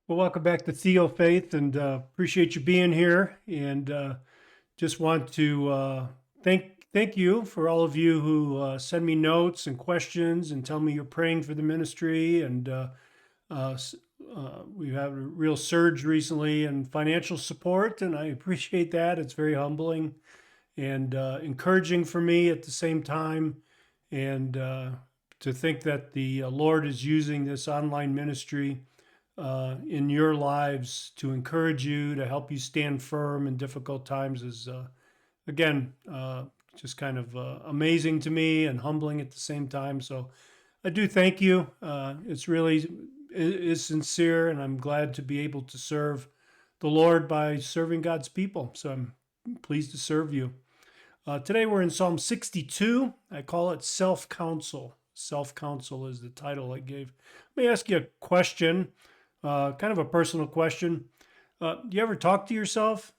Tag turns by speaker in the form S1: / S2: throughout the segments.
S1: Well, welcome back to Theo Faith, and appreciate you being here. And just want to thank you for all of you who send me notes and questions and tell me you're praying for the ministry. And uh, we've had a real surge recently in financial support, and I appreciate that. It's very humbling and encouraging for me at the same time. And to think that the Lord is using this online ministry in your lives to encourage you, to help you stand firm in difficult times is, again, just kind of amazing to me and humbling at the same time. So I do thank you. It's really is sincere, and I'm glad to be able to serve the Lord by serving God's people. So I'm pleased to serve you. Today we're in Psalm 62. I call it Self-Counsel. Self-Counsel is the title I gave. Let me ask you a question, kind of a personal question. Do you ever talk to yourself?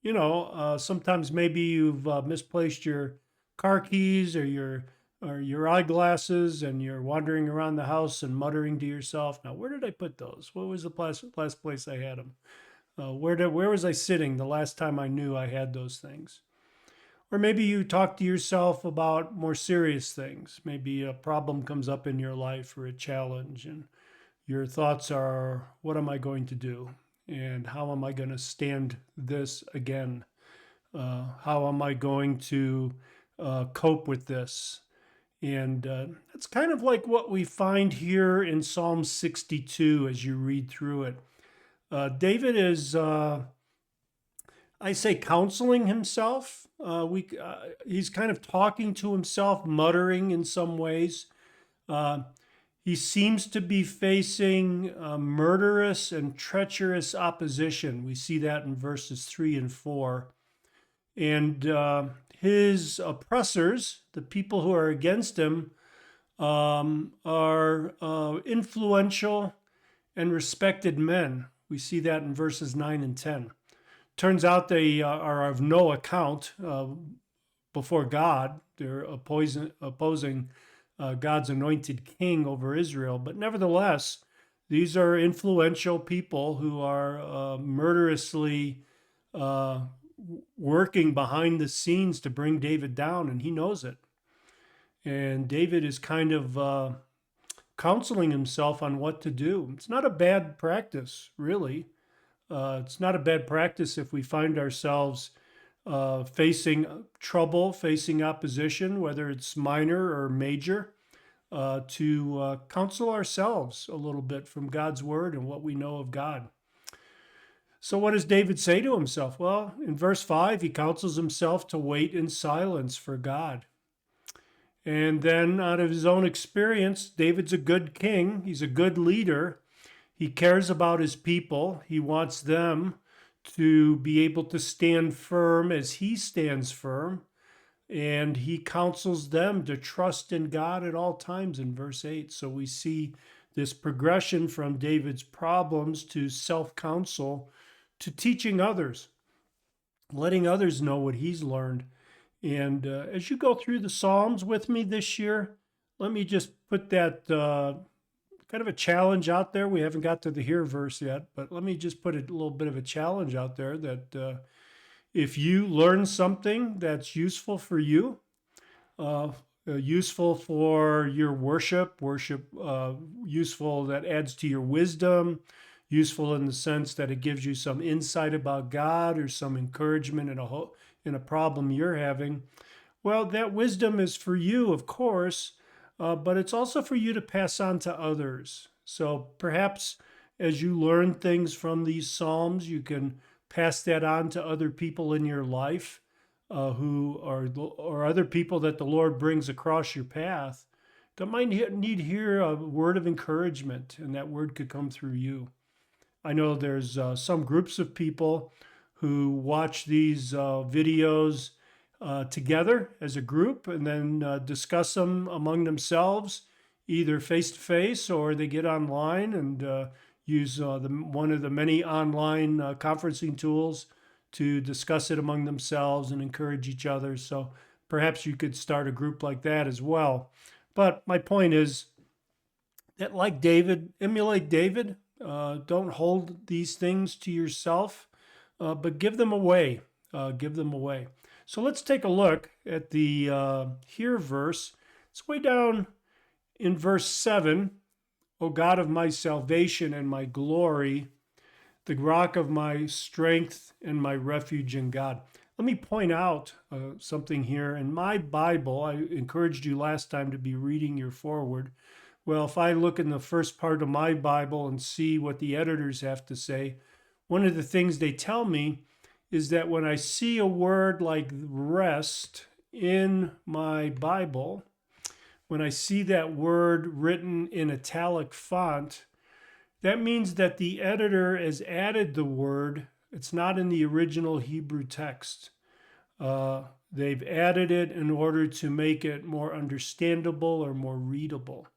S1: Sometimes maybe you've misplaced your car keys or your eyeglasses, and you're wandering around the house and muttering to yourself, "Now, where did I put those? What was the last place I had them? Where was I sitting the last time I knew I had those things?" Or maybe you talk to yourself about more serious things. Maybe a problem comes up in your life or a challenge, and your thoughts are, what am I going to do? And how am I going to stand this again? How am I going to cope with this? And that's kind of like what we find here in Psalm 62 as you read through it. David is, I say, counseling himself. He's kind of talking to himself, muttering in some ways. He seems to be facing murderous and treacherous opposition. We see that in verses 3 and 4. And his oppressors, the people who are against him, are influential and respected men. We see that in verses 9 and 10. Turns out they are of no account before God. They're opposing God's anointed king over Israel. But nevertheless, these are influential people who are murderously working behind the scenes to bring David down, and he knows it. And David is kind of counseling himself on what to do. It's not a bad practice, really. It's not a bad practice if we find ourselves facing trouble, facing opposition, whether it's minor or major, to counsel ourselves a little bit from God's word and what we know of God. So what does David say to himself? Well, in verse 5, he counsels himself to wait in silence for God. And then out of his own experience, David's a good king. He's a good leader. He cares about his people. He wants them to be able to stand firm as he stands firm. And he counsels them to trust in God at all times in verse 8. So we see this progression from David's problems to self-counsel to teaching others, letting others know what he's learned. And as you go through the Psalms with me this year, let me just put that kind of a challenge out there. We haven't got to the here verse yet, but let me just put a little bit of a challenge out there that if you learn something that's useful for you, useful for your worship, useful that adds to your wisdom, useful in the sense that it gives you some insight about God or some encouragement in a problem you're having. Well, that wisdom is for you, of course, but it's also for you to pass on to others. So perhaps as you learn things from these Psalms, you can pass that on to other people in your life or other people that the Lord brings across your path that might need to hear a word of encouragement, and that word could come through you. I know there's some groups of people who watch these videos together as a group and then discuss them among themselves, either face-to-face or they get online and use one of the many online conferencing tools to discuss it among themselves and encourage each other. So perhaps you could start a group like that as well. But my point is that, like David, emulate David. Don't hold these things to yourself, but give them away. Give them away. So let's take a look at the here verse. It's way down in verse 7. O God of my salvation and my glory, the rock of my strength and my refuge in God. Let me point out something here. In my Bible, I encouraged you last time to be reading your foreword. Well, if I look in the first part of my Bible and see what the editors have to say, one of the things they tell me is that when I see a word like rest in my Bible, when I see that word written in italic font, that means that the editor has added the word. It's not in the original Hebrew text. They've added it in order to make it more understandable or more readable.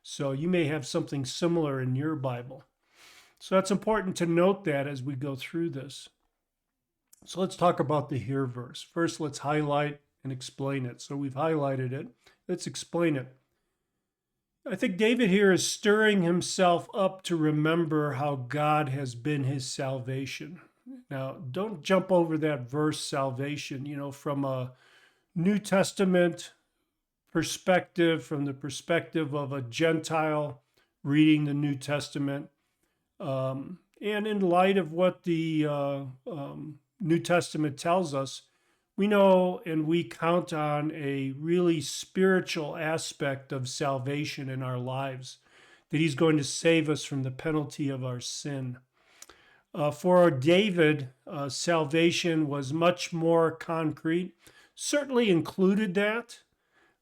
S1: So you may have something similar in your Bible. So that's important to note that as we go through this. So let's talk about the here verse. First, let's highlight and explain it. So we've highlighted it. Let's explain it. I think David here is stirring himself up to remember how God has been his salvation. Now, don't jump over that verse, salvation, from a New Testament perspective, from the perspective of a Gentile reading the New Testament. And in light of what the New Testament tells us, we know and we count on a really spiritual aspect of salvation in our lives, that he's going to save us from the penalty of our sin. For David, salvation was much more concrete, certainly included that,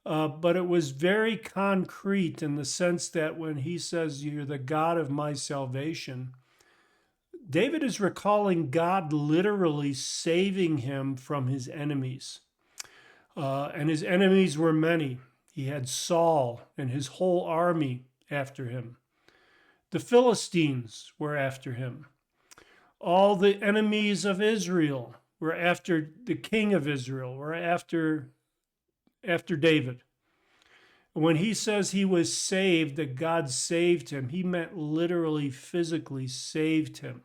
S1: but it was very concrete in the sense that when he says, you're the God of my salvation, David is recalling God literally saving him from his enemies. And his enemies were many. He had Saul and his whole army after him. The Philistines were after him. All the enemies of Israel were after the king of Israel, were after David. When he says he was saved, that God saved him, he meant literally, physically saved him.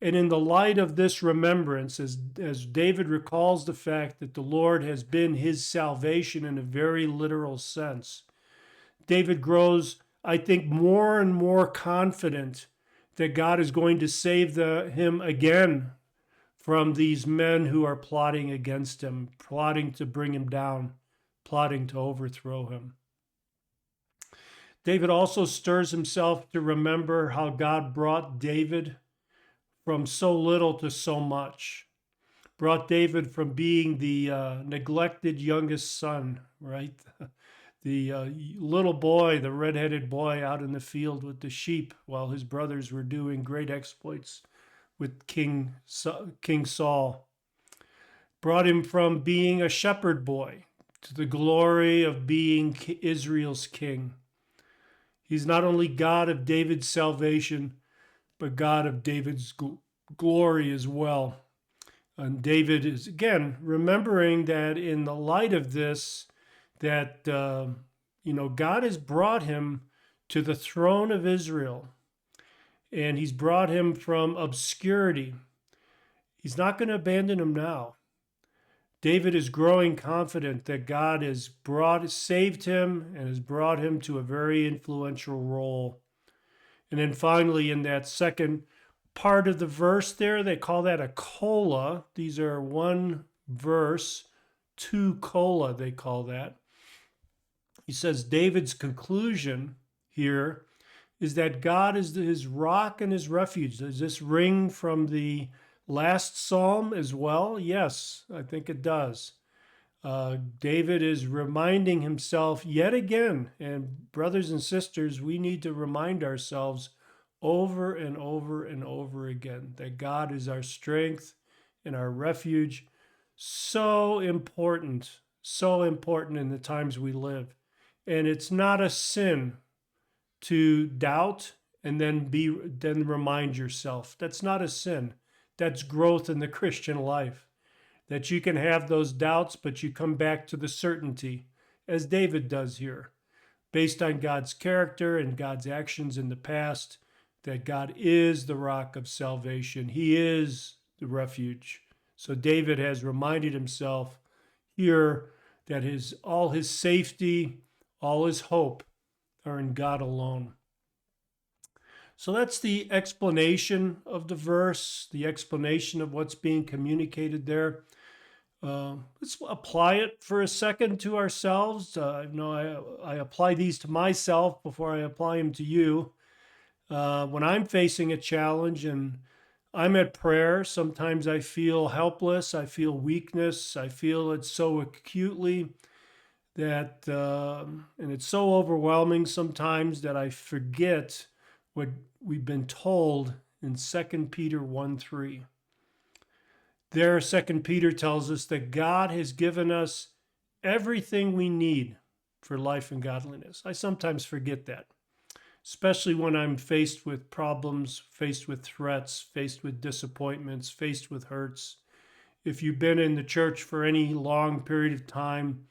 S1: And in the light of this remembrance, as David recalls the fact that the Lord has been his salvation in a very literal sense, David grows, I think, more and more confident that God is going to save him again from these men who are plotting against him, plotting to bring him down, plotting to overthrow him. David also stirs himself to remember how God brought David from so little to so much. Brought David from being the neglected youngest son, right? The little boy, the redheaded boy out in the field with the sheep while his brothers were doing great exploits with King Saul. Brought him from being a shepherd boy to the glory of being Israel's king. He's not only God of David's salvation, but God of David's glory as well. And David is, again, remembering that in the light of this, that, God has brought him to the throne of Israel, and he's brought him from obscurity. He's not going to abandon him now. David is growing confident that God has saved him and has brought him to a very influential role. And then finally, in that second part of the verse there, they call that a cola. These are one verse, two cola, they call that. He says David's conclusion here is that God is his rock and his refuge. Does this ring from the last psalm as well? Yes, I think it does. David is reminding himself yet again, and brothers and sisters, we need to remind ourselves over and over and over again that God is our strength and our refuge. So important in the times we live. And it's not a sin to doubt and then remind yourself. That's not a sin. That's growth in the Christian life. That you can have those doubts, but you come back to the certainty, as David does here, based on God's character and God's actions in the past, that God is the rock of salvation. He is the refuge. So David has reminded himself here that all his safety, all his hope are in God alone. So that's the explanation of the verse, the explanation of what's being communicated there. Let's apply it for a second to ourselves. I apply these to myself before I apply them to you. When I'm facing a challenge and I'm at prayer, sometimes I feel helpless, I feel weakness, I feel it so acutely that, and it's so overwhelming sometimes that I forget what we've been told in 2 Peter 1:3. There, 2 Peter tells us that God has given us everything we need for life and godliness. I sometimes forget that, especially when I'm faced with problems, faced with threats, faced with disappointments, faced with hurts. If you've been in the church for any long period of time,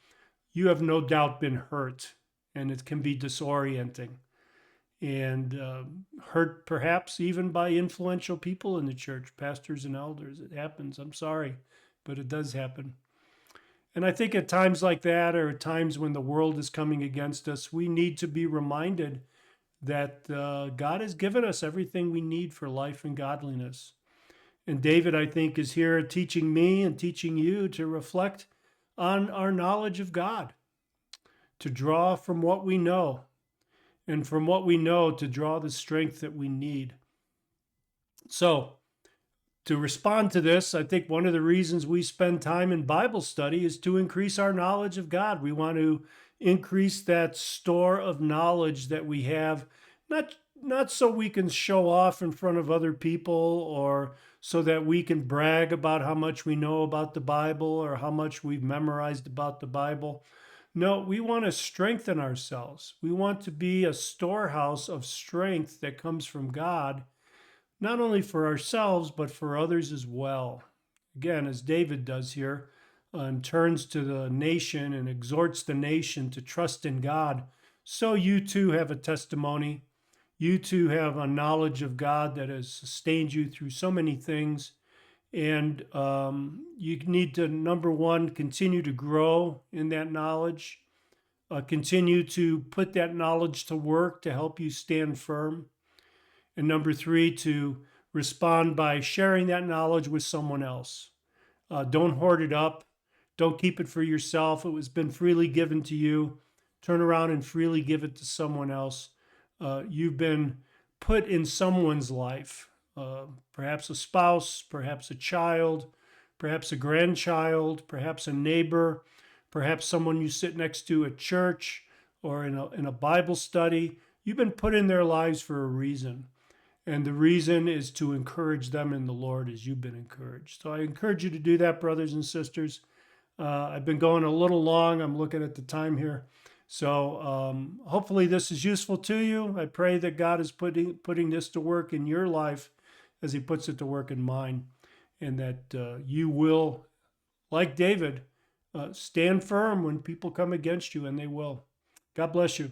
S1: you have no doubt been hurt, and it can be disorienting and hurt perhaps even by influential people in the church, pastors and elders. It happens. I'm sorry, but it does happen. And I think at times like that, or at times when the world is coming against us, we need to be reminded that God has given us everything we need for life and godliness. And David, I think, is here teaching me and teaching you to reflect on our knowledge of God, to draw from what we know, and from what we know to draw the strength that we need. So, to respond to this, I think one of the reasons we spend time in Bible study is to increase our knowledge of God. We want to increase that store of knowledge that we have, not so we can show off in front of other people or so that we can brag about how much we know about the Bible or how much we've memorized about the Bible. No, we want to strengthen ourselves. We want to be a storehouse of strength that comes from God, not only for ourselves, but for others as well. Again, as David does here, and turns to the nation and exhorts the nation to trust in God. So you too have a testimony. You too have a knowledge of God that has sustained you through so many things. And you need to, number one, continue to grow in that knowledge, continue to put that knowledge to work to help you stand firm. And number three, to respond by sharing that knowledge with someone else. Don't hoard it up. Don't keep it for yourself. It has been freely given to you. Turn around and freely give it to someone else. You've been put in someone's life. Perhaps a spouse, perhaps a child, perhaps a grandchild, perhaps a neighbor, perhaps someone you sit next to at church or in a Bible study. You've been put in their lives for a reason. And the reason is to encourage them in the Lord as you've been encouraged. So I encourage you to do that, brothers and sisters. I've been going a little long. I'm looking at the time here. So hopefully this is useful to you. I pray that God is putting this to work in your life as he puts it to work in mine, and that you will, like David, stand firm when people come against you, and they will. God bless you.